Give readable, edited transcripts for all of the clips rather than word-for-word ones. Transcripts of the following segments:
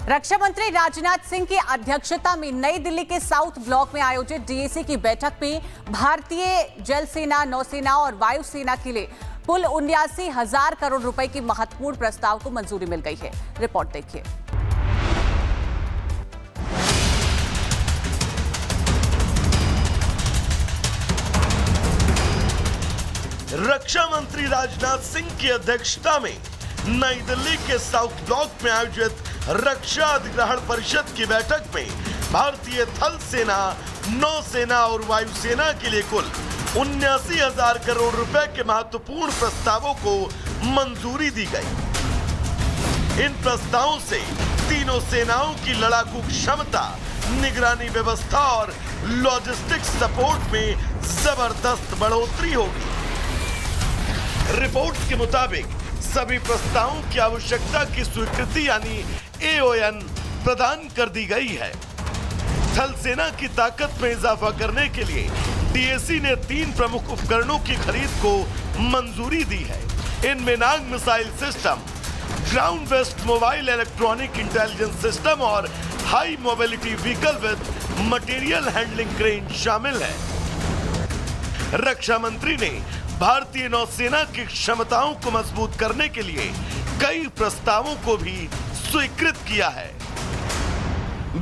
रक्षा मंत्री राजनाथ सिंह की अध्यक्षता में नई दिल्ली के साउथ ब्लॉक में आयोजित डीएसी की बैठक में भारतीय जल सेना, नौसेना और वायुसेना के लिए कुल 79,000 करोड़ रुपए की महत्वपूर्ण प्रस्ताव को मंजूरी मिल गई है। रिपोर्ट देखिए। रक्षा मंत्री राजनाथ सिंह की अध्यक्षता में नई दिल्ली के साउथ ब्लॉक में आयोजित रक्षा अधिग्रहण परिषद की बैठक में भारतीय थल सेना, नौसेना और वायुसेना के लिए कुल 79,000 करोड़ रुपए के महत्वपूर्ण प्रस्तावों को मंजूरी दी गई। इन प्रस्तावों से तीनों सेनाओं की लड़ाकू क्षमता, निगरानी व्यवस्था और लॉजिस्टिक्स सपोर्ट में जबरदस्त बढ़ोतरी होगी। रिपोर्ट के मुताबिक सभी प्रस्तावों की आवश्यकता की स्वीकृति यानी AON प्रदान कर दी गई है। थल सेना की ताकत में इजाफा करने के लिए DAC ने 3 प्रमुख उपकरणों की खरीद को मंजूरी दी है। इनमें Nag missile system, ground based mobile electronic intelligence system और high mobility vehicle with material handling crane शामिल है। रक्षा मंत्री ने भारतीय नौसेना की क्षमताओं को मजबूत करने के लिए कई प्रस्तावों को भी स्वीकृत किया है।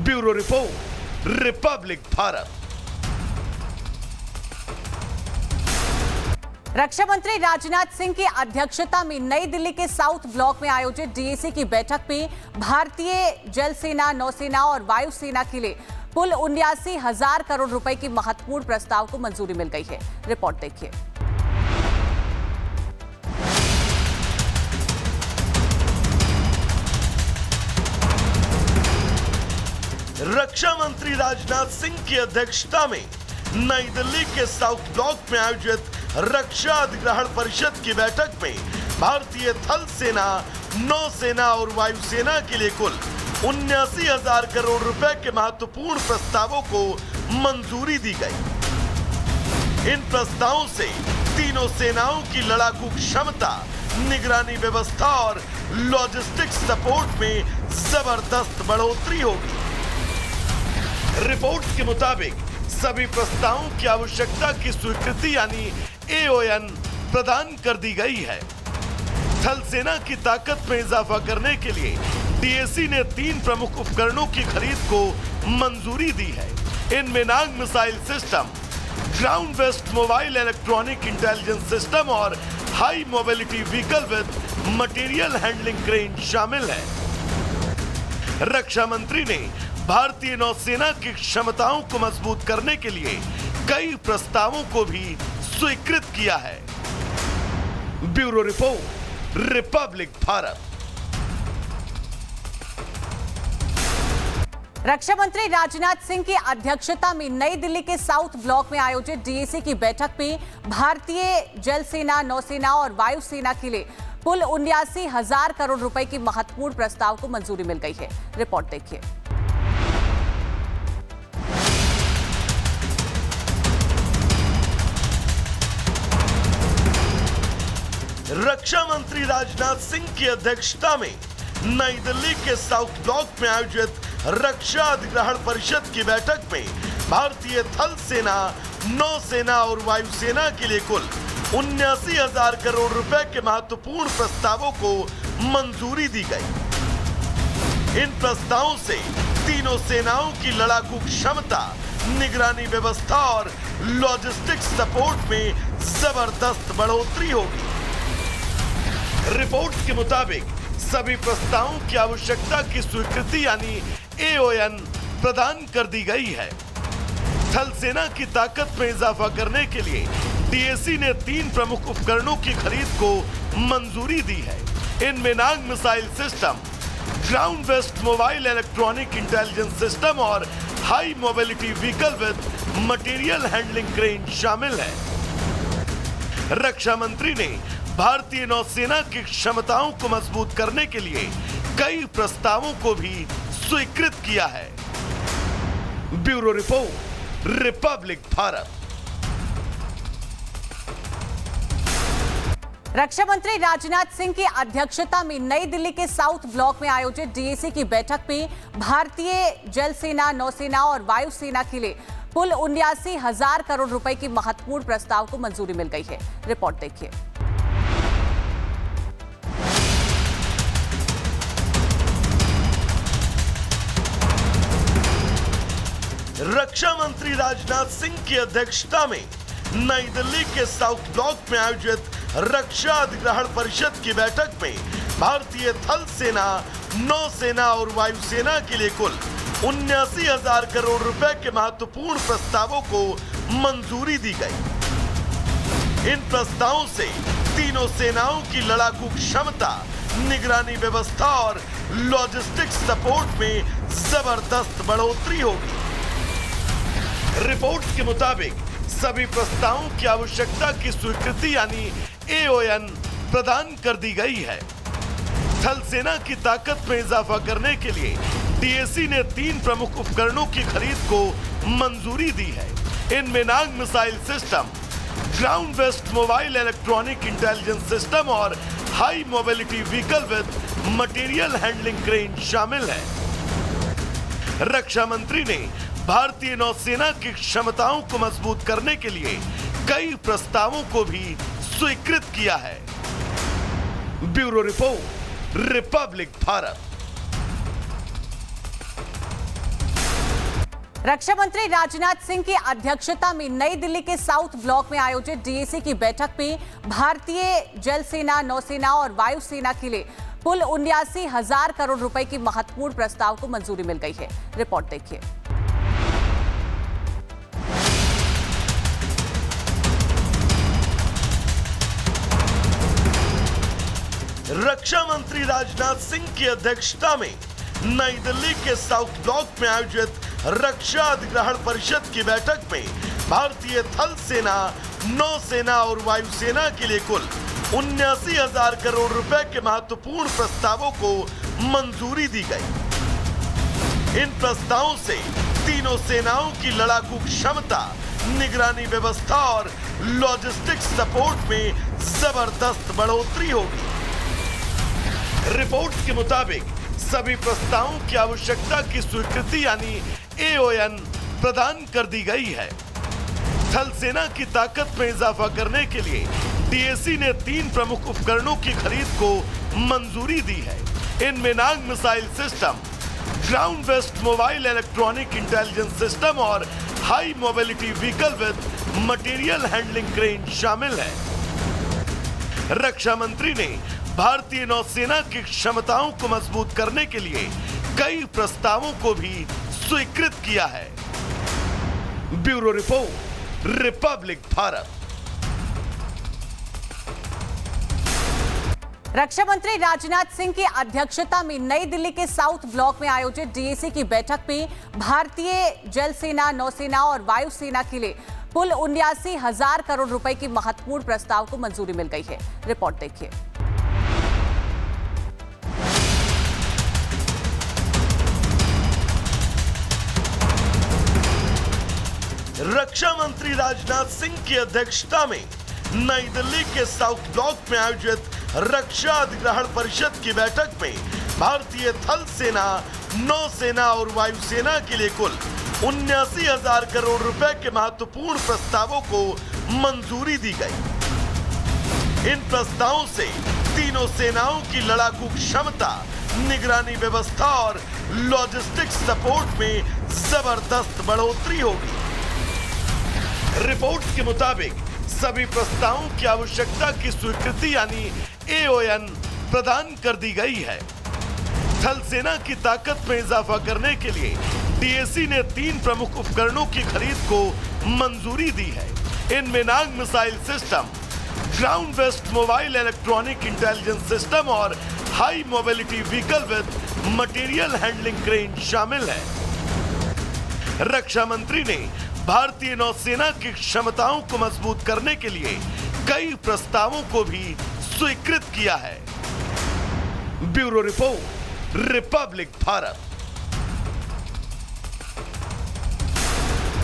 Bureau report, Republic Bharat. रक्षा मंत्री राजनाथ सिंह की अध्यक्षता में नई दिल्ली के साउथ ब्लॉक में आयोजित डीएसी की बैठक में भारतीय जल सेना, नौसेना और वायुसेना के लिए कुल 79,000 करोड़ रुपए की महत्वपूर्ण प्रस्ताव को मंजूरी मिल गई है। रिपोर्ट देखिए। रक्षा मंत्री राजनाथ सिंह की अध्यक्षता में नई दिल्ली के साउथ ब्लॉक में आयोजित रक्षा अधिग्रहण परिषद की बैठक में भारतीय थल सेना, नौसेना और वायुसेना के लिए कुल 79,000 करोड़ रुपए के महत्वपूर्ण प्रस्तावों को मंजूरी दी गई। इन प्रस्तावों से तीनों सेनाओं की लड़ाकू क्षमता, निगरानी व्यवस्था और लॉजिस्टिक्स सपोर्ट में जबरदस्त बढ़ोतरी होगी। रिपोर्ट के मुताबिक सभी प्रस्तावों की आवश्यकता की स्वीकृति यानी AON प्रदान कर दी गई है। थल सेना की ताकत में इजाफा करने के लिए DAC ने 3 प्रमुख उपकरणों की खरीद को मंजूरी दी है। इनमें Nag missile system, ground based mobile electronic intelligence system और high mobility vehicle with material handling crane शामिल है। रक्षा मंत्री ने भारतीय नौसेना की क्षमताओं को मजबूत करने के लिए कई प्रस्तावों को भी स्वीकृत किया है। Bureau report, Republic Bharat. रक्षा मंत्री राजनाथ सिंह की अध्यक्षता में नई दिल्ली के साउथ ब्लॉक में आयोजित डीएसी की बैठक में भारतीय जल सेना, नौसेना और वायुसेना के लिए कुल 79,000 करोड़ रुपए की महत्वपूर्ण प्रस्ताव को मंजूरी मिल गई है। रिपोर्ट देखिए। रक्षा मंत्री राजनाथ सिंह की अध्यक्षता में नई दिल्ली के साउथ ब्लॉक में आयोजित रक्षा अधिग्रहण परिषद की बैठक में भारतीय थल सेना, नौसेना और वायुसेना के लिए कुल 79,000 करोड़ रुपए के महत्वपूर्ण प्रस्तावों को मंजूरी दी गई। इन प्रस्तावों से तीनों सेनाओं की लड़ाकू क्षमता, निगरानी व्यवस्था और लॉजिस्टिक्स सपोर्ट में जबरदस्त बढ़ोतरी होगी। रिपोर्ट के मुताबिक सभी प्रस्तावों की आवश्यकता की स्वीकृति यानी AON प्रदान कर दी गई है। थल सेना की ताकत में इजाफा करने के लिए DAC ने 3 प्रमुख उपकरणों की खरीद को मंजूरी दी है। इनमें Nag missile system, ground based mobile electronic intelligence system और high mobility vehicle with material handling crane शामिल है। रक्षा मंत्री ने भारतीय नौसेना की क्षमताओं को मजबूत करने के लिए कई प्रस्तावों को भी स्वीकृत किया है। Bureau report, Republic Bharat. रक्षा मंत्री राजनाथ सिंह की अध्यक्षता में नई दिल्ली के साउथ ब्लॉक में आयोजित डीएसी की बैठक में भारतीय जल सेना, नौसेना और वायुसेना के लिए कुल 79,000 करोड़ रुपए की महत्वपूर्ण प्रस्ताव को मंजूरी मिल गई है। रिपोर्ट देखिए। रक्षा मंत्री राजनाथ सिंह की अध्यक्षता में नई दिल्ली के साउथ ब्लॉक में आयोजित रक्षा अधिग्रहण परिषद की बैठक में भारतीय थल सेना, नौसेना और वायुसेना के लिए कुल 79,000 करोड़ रुपए के महत्वपूर्ण प्रस्तावों को मंजूरी दी गई। इन प्रस्तावों से तीनों सेनाओं की लड़ाकू क्षमता, निगरानी व्यवस्था और लॉजिस्टिक्स सपोर्ट में जबरदस्त बढ़ोतरी होगी। रिपोर्ट के मुताबिक सभी प्रस्तावों की आवश्यकता की स्वीकृति यानी AON प्रदान कर दी गई है। थल सेना की ताकत में इजाफा करने के लिए DAC ने 3 प्रमुख उपकरणों की खरीद को मंजूरी दी है। इनमें Nag missile system, ground based mobile electronic intelligence system और high mobility vehicle with material handling crane शामिल है। रक्षा मंत्री ने भारतीय नौसेना की क्षमताओं को मजबूत करने के लिए कई प्रस्तावों को भी स्वीकृत किया है। Bureau report, Republic Bharat. रक्षा मंत्री राजनाथ सिंह की अध्यक्षता में नई दिल्ली के साउथ ब्लॉक में आयोजित डीएसी की बैठक में भारतीय जल सेना, नौसेना और वायुसेना के लिए कुल 79,000 करोड़ रुपए की महत्वपूर्ण प्रस्ताव को मंजूरी मिल गई है। रिपोर्ट देखिए। रक्षा मंत्री राजनाथ सिंह की अध्यक्षता में नई दिल्ली के साउथ ब्लॉक में आयोजित रक्षा अधिग्रहण परिषद की बैठक में भारतीय थल सेना, नौसेना और वायुसेना के लिए कुल 79,000 करोड़ रुपए के महत्वपूर्ण प्रस्तावों को मंजूरी दी गई। इन प्रस्तावों से तीनों सेनाओं की लड़ाकू क्षमता, निगरानी व्यवस्था और लॉजिस्टिक्स सपोर्ट में जबरदस्त बढ़ोतरी होगी। रिपोर्ट के मुताबिक सभी प्रस्तावों की आवश्यकता की स्वीकृति यानी AON प्रदान कर दी गई है। थल सेना की ताकत में इजाफा करने के लिए DAC ने 3 प्रमुख उपकरणों की खरीद को मंजूरी दी है। इनमें Nag missile system, ground based mobile electronic intelligence system और high mobility vehicle with material handling crane शामिल है। रक्षा मंत्री ने भारतीय नौसेना की क्षमताओं को मजबूत करने के लिए कई प्रस्तावों को भी स्वीकृत किया है। Bureau report, Republic Bharat. रक्षा मंत्री राजनाथ सिंह की अध्यक्षता में नई दिल्ली के साउथ ब्लॉक में आयोजित डीएसी की बैठक में भारतीय जल सेना, नौसेना और वायुसेना के लिए कुल 79,000 करोड़ रुपए की महत्वपूर्ण प्रस्ताव को मंजूरी मिल गई है। रिपोर्ट देखिए। रक्षा मंत्री राजनाथ सिंह की अध्यक्षता में नई दिल्ली के साउथ ब्लॉक में आयोजित रक्षा अधिग्रहण परिषद की बैठक में भारतीय थल सेना, नौसेना और वायुसेना के लिए कुल 79,000 करोड़ रुपए के महत्वपूर्ण प्रस्तावों को मंजूरी दी गई। इन प्रस्तावों से तीनों सेनाओं की लड़ाकू क्षमता, निगरानी व्यवस्था और लॉजिस्टिक्स सपोर्ट में जबरदस्त बढ़ोतरी होगी। रिपोर्ट के मुताबिक सभी प्रस्तावों की आवश्यकता की स्वीकृति यानी AON प्रदान कर दी गई है। थल सेना की ताकत में इजाफा करने के लिए DAC ने 3 प्रमुख उपकरणों की खरीद को मंजूरी दी है। इनमें Nag missile system, ground based mobile electronic intelligence system और high mobility vehicle with material handling crane शामिल है। रक्षा मंत्री ने भारतीय नौसेना की क्षमताओं को मजबूत करने के लिए कई प्रस्तावों को भी स्वीकृत किया है। Bureau report, Republic Bharat.